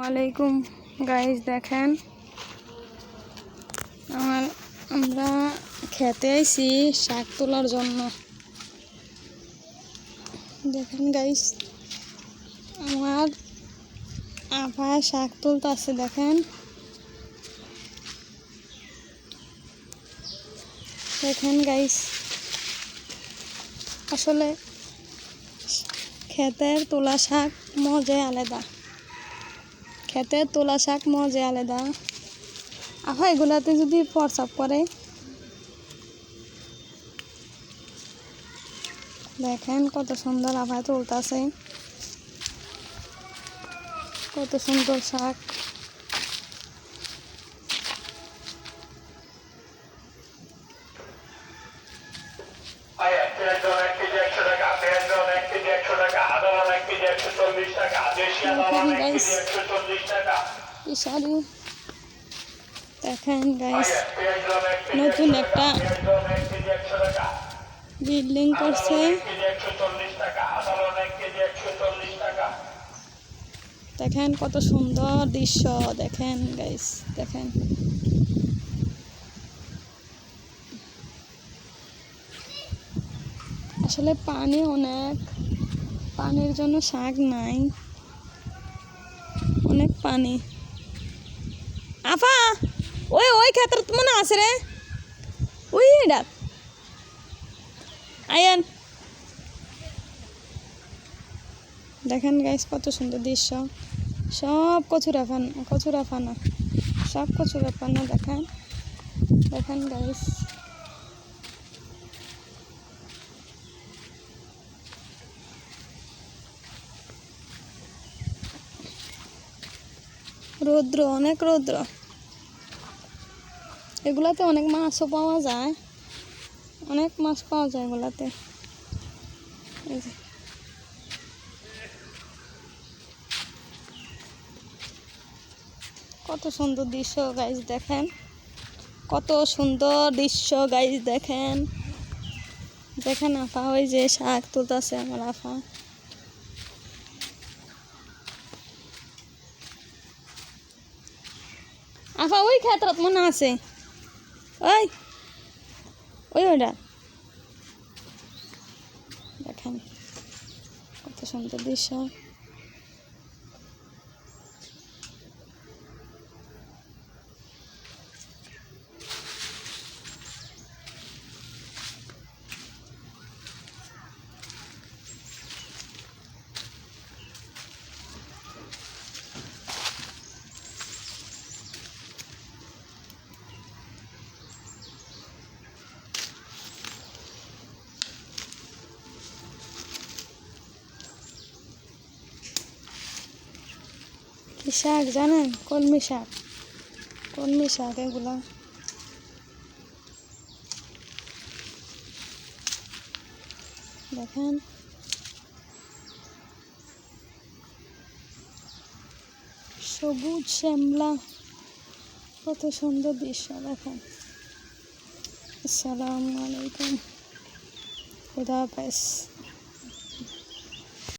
আলাইকুম গাইস, দেখেন আমরা খেতে আইছি শাক তোলার জন্য। দেখেন গাইস, আমার আপা শাক তুলতেছে। দেখেন দেখেন গাইস, আসলে ক্ষেতের তোলা শাক মজাই আলাদা। ক্ষেতের তোলা শাক মজাই আলাদা। আপা এগুলাতে যদি প্রস্রাব করে, দেখেন কত সুন্দর আপা তুলতেছে, কত সুন্দর শাক। দেখেন গাইস, নতুন একটা বিল্ডিং করছে। দেখেন কত সুন্দর দৃশ্য। দেখেন গাইস, দেখেন আসলে পানি অনেক, পানির জন্য শাক নাই, অনেক পানি। আফা ওই ওই ক্ষেত্রে মনে আছে রে, ওই এটা আয়ান। দেখেন গাইস কত সুন্দর দৃশ্য। সব কচুরা ফানা, সব কচুরা ফানা। দেখেন দেখেন গাইস, রৌদ্র, অনেক রৌদ্র। এগুলাতে অনেক মাছও পাওয়া যায়, অনেক মাছ পাওয়া যায় এগুলাতে। কত সুন্দর দৃশ্য গাইস, দেখেন কত সুন্দর দৃশ্য গাইস। দেখেন দেখেন আপা ওই যে শাক তুলতেছে আমার আপা। আপা ওই ক্ষেত্রত মনে আছে, ওই ওই ওইটা। দেখেন কত সুন্দর দৃশ্য। কি শাক জানেন? কলমি শাক, কলমি শাক এগুলা। দেখেন সবুজ শ্যামলা, কত সুন্দর দৃশ্য। দেখেন। আসসালামু আলাইকুম, খুদা হাফেজ।